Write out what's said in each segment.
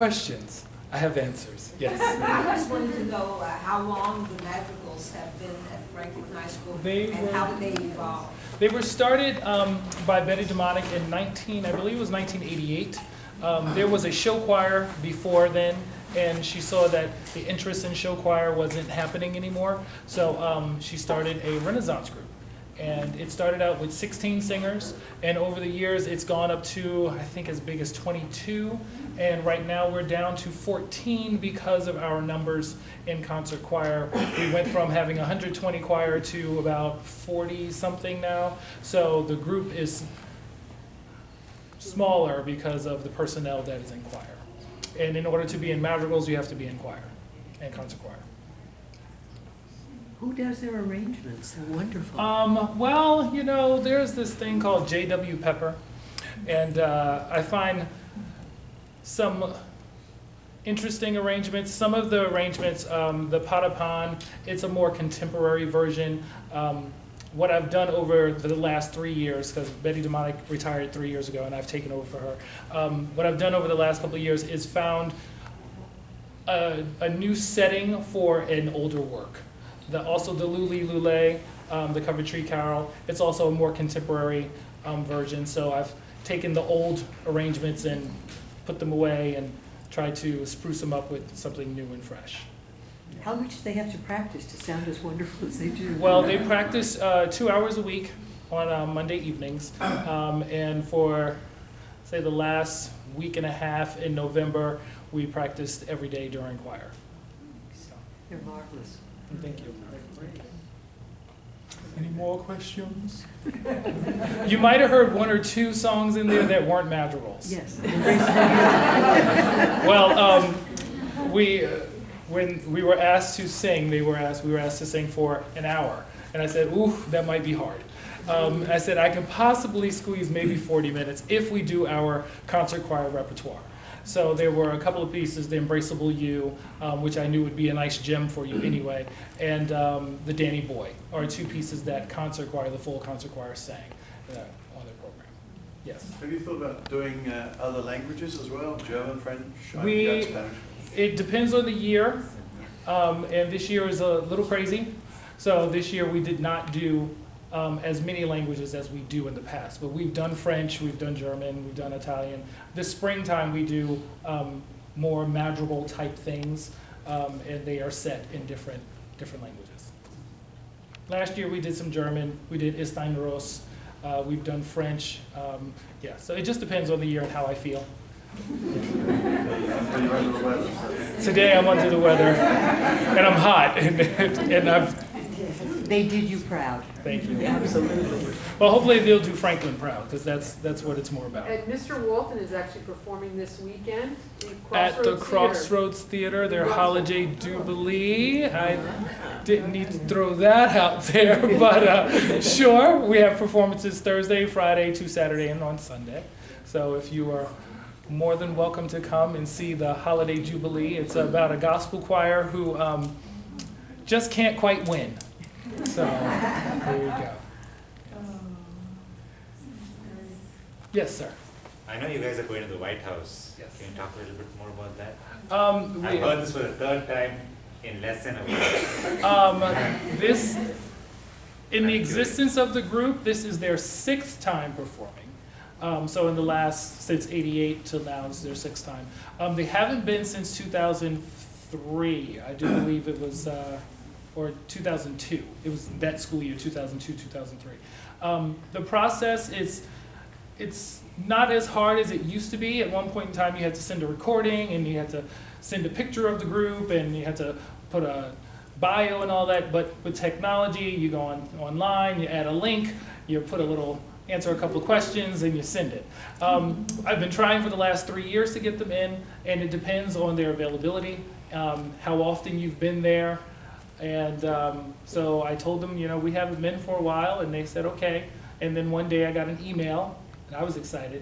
Questions? I have answers, yes. I just wanted to know how long the Madrigals have been at Franklin High School and how did they evolve? They were started by Betty DeMonic in I believe it was 1988. There was a show choir before then, and she saw that the interest in show choir wasn't happening anymore, so she started a Renaissance group. And it started out with 16 singers, and over the years it's gone up to, I think, as big as 22, and right now we're down to 14 because of our numbers in concert choir. We went from having 120 choir to about 40-something now, so the group is smaller because of the personnel that is in choir. And in order to be in madrigals, you have to be in choir and concert choir. Who does their arrangements? They're wonderful. Well, you know, there's this thing called J.W. Pepper, and I find some interesting arrangements. Some of the arrangements, the Patapan, it's a more contemporary version. What I've done over the last 3 years, because Betty DeMonic retired 3 years ago and I've taken over for her, what I've done over the last couple of years is found a new setting for an older work. Also the Luli Lule, the Coventry Carol, it's also a more contemporary version. So I've taken the old arrangements and put them away and tried to spruce them up with something new and fresh. How much do they have to practice to sound as wonderful as they do? Well, they practice 2 hours a week on Monday evenings. And for, say, the last week and a half in November, we practiced every day during choir. So, They're marvelous. thank you. Any more questions? You might have heard 1 or 2 songs in there that weren't madrigals. Yes. Well, when we were asked to sing, we were asked to sing for an hour. And I said, ooh, that might be hard. I said, I can possibly squeeze maybe 40 minutes if we do our concert choir repertoire. So there were a couple of pieces, the Embraceable You, which I knew would be a nice gem for you anyway, and the Danny Boy are 2 pieces that concert choir, the full concert choir sang on their program. Yes. Have you thought about doing other languages as well? German, French, Spanish? It depends on the year, and this year is a little crazy. So this year we did not do as many languages as we do in the past. But we've done French, we've done German, we've done Italian. This springtime we do more madrigal type things, and they are set in different languages. Last year we did some German, we did Ist ein Ross, we've done French. Yeah, so it just depends on the year and how I feel. Today I'm under the weather, and I'm hot, and I've... They did you proud. Thank you. Absolutely. Well, hopefully they'll do Franklin proud, because that's what it's more about. And Mr. Walton is actually performing this weekend At the Crossroads Theater, their holiday jubilee. I didn't need to throw that out there, but sure, we have performances Thursday, Friday, to Saturday, and on Sunday. So if you are more than welcome to come and see the holiday jubilee. It's about a gospel choir who just can't quite win. So there you go. Yes, sir. I know you guys are going to the White House. Yes. Can you talk a little bit more about that? I heard this for the 3rd time in less than a week. In the existence of the group, this is their 6th time performing. So in the last, since '88 till now, this is their 6th time. They haven't been since 2003. I do believe it was, or 2002. It was that school year, 2002, 2003. The process is, it's not as hard as it used to be. At one point in time, you had to send a recording, and you had to send a picture of the group, and you had to put a bio and all that. But with technology, you go online, you add a link, you put a little, answer a couple of questions, and you send it. I've been trying for the last 3 years to get them in, and it depends on their availability, how often you've been there. And so I told them, you know, we haven't been for a while, and they said, okay. And then one day I got an email, and I was excited,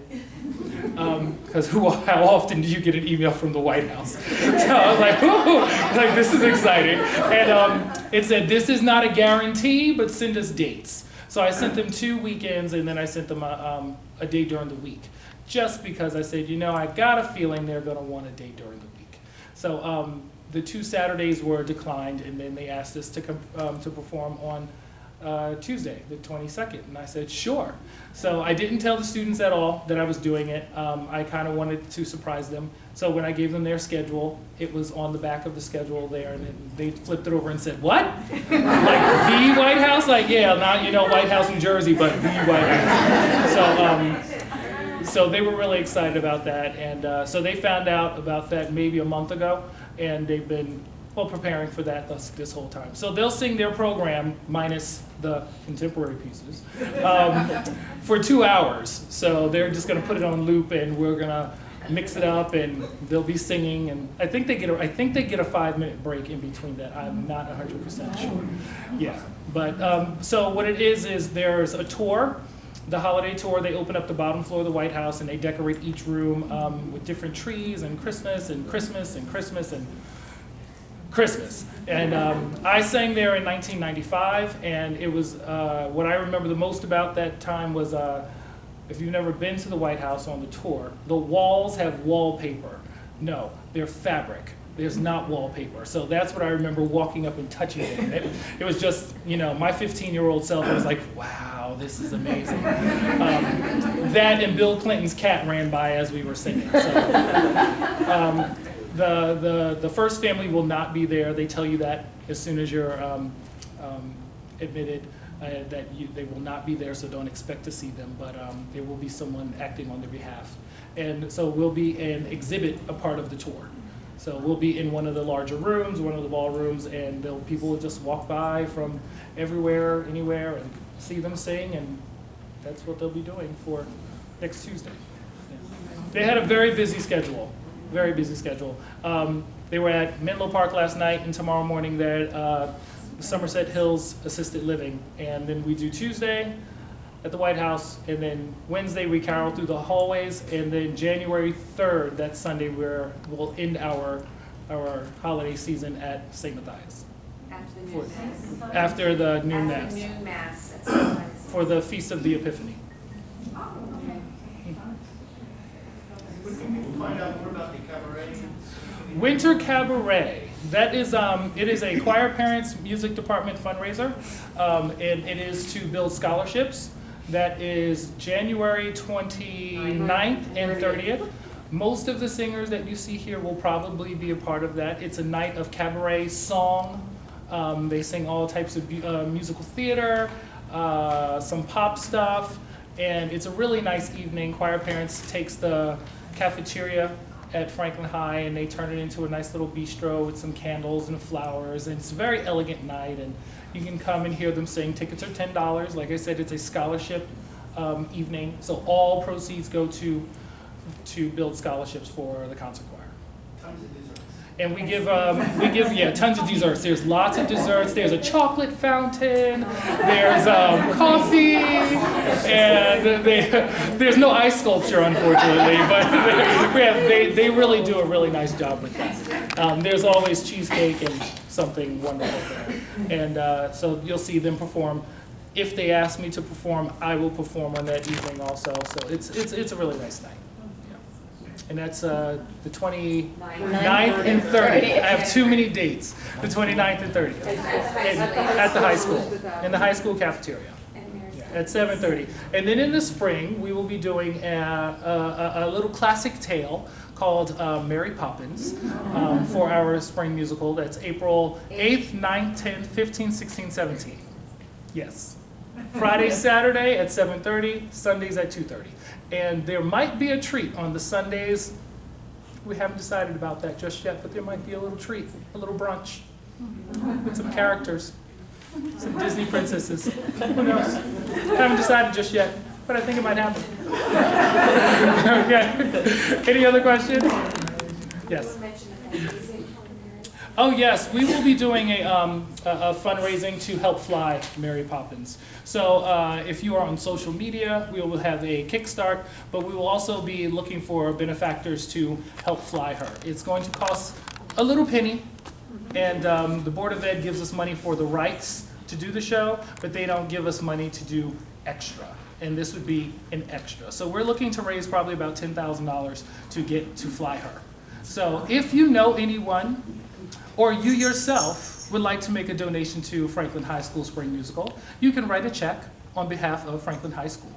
because how often do you get an email from the White House? So I was like, ooh, like, this is exciting. And it said, this is not a guarantee, but send us dates. So I sent them 2 weekends, and then I sent them a day during the week. just because I said, I got a feeling they're going to want a date during the week. So the 2 Saturdays were declined, and then they asked us to perform on Tuesday, the 22nd, and I said, sure. So I didn't tell the students at all that I was doing it. I kind of wanted to surprise them. So when I gave them their schedule, it was on the back of the schedule there, and then they flipped it over and said, what? Like the White House? Like, yeah, not, White House, New Jersey, but the White House. So they were really excited about that, and so they found out about that maybe a month ago, and they've been preparing for that this whole time. So they'll sing their program minus the contemporary pieces for 2 hours. So they're just going to put it on loop, and we're going to mix it up, and they'll be singing. And I think they get a 5-minute break in between that. I'm not 100% sure. Yeah, but so what it is there's a tour. The holiday tour, they open up the bottom floor of the White House, and they decorate each room with different trees and Christmas and Christmas and Christmas and Christmas. And I sang there in 1995, and it was, what I remember the most about that time was, if you've never been to the White House on the tour, the walls have wallpaper. No, they're fabric. There's not wallpaper. So that's what I remember walking up and touching it. It was just, my 15-year-old self was like, wow, this is amazing. That and Bill Clinton's cat ran by as we were singing. So, the first family will not be there. They tell you that as soon as you're admitted, that they will not be there, so don't expect to see them, but there will be someone acting on their behalf. And so we'll be an exhibit, a part of the tour. So we'll be in one of the larger rooms, one of the ballrooms, and people will just walk by from everywhere, anywhere, and see them sing, and that's what they'll be doing for next Tuesday. Yeah. They had a very busy schedule. Very busy schedule. They were at Menlo Park last night, and tomorrow morning they're at Somerset Hills Assisted Living. And then we do Tuesday at the White House, and then Wednesday we carol through the hallways, and then January 3rd, that Sunday, we'll end our holiday season at St. Matthias. After the noon mass. Noon mass. For the Feast of the Epiphany. Find out more about the cabaret. Winter Cabaret. That is, it is a choir parents music department fundraiser, and it is to build scholarships. That is January 29th and 30th. Most of the singers that you see here will probably be a part of that. It's a night of cabaret song. They sing all types of musical theater, some pop stuff, and it's a really nice evening. Choir Parents takes the cafeteria at Franklin High, and they turn it into a nice little bistro with some candles and flowers, and it's a very elegant night, and you can come and hear them sing. Tickets are $10. Like I said, it's a scholarship evening, so all proceeds go to build scholarships for the concert choir. Tons of desserts. And we give tons of desserts. There's lots of desserts. There's a chocolate fountain. There's coffee, and there's no ice sculpture, unfortunately. But they really do a really nice job with that. There's always cheesecake and something wonderful there. And so you'll see them perform. If they ask me to perform, I will perform on that evening also. So it's a really nice night. And that's the 29th and 30th. I have too many dates. The 29th and 30th. At the high school. In the high school cafeteria. At 7:30. And then in the spring, we will be doing a little classic tale called Mary Poppins for our spring musical. That's April 8th, 9th, 10th, 15th, 16th, 17th. Yes. Friday, Saturday at 7:30, Sundays at 2:30. And there might be a treat on the Sundays. We haven't decided about that just yet, but there might be a little treat, a little brunch with some characters, some Disney princesses. Who knows? Haven't decided just yet, but I think it might happen. Okay. Any other questions? Yes. Oh yes, we will be doing a fundraising to help fly Mary Poppins. So if you are on social media, we will have a Kickstart, but we will also be looking for benefactors to help fly her. It's going to cost a little penny, and the Board of Ed gives us money for the rights to do the show, but they don't give us money to do extra. and this would be an extra. So we're looking to raise probably about $10,000 to get to fly her. So if you know anyone, or you yourself would like to make a donation to Franklin High School Spring Musical, you can write a check on behalf of Franklin High School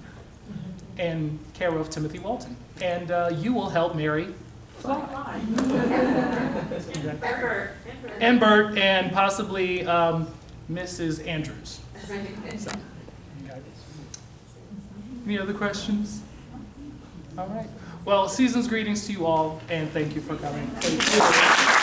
and care of Timothy Walton. And you will help Mary fly. And Bert, and possibly Mrs. Andrews. So, okay. Any other questions? All right. Well, season's greetings to you all, and thank you for coming. Thank you.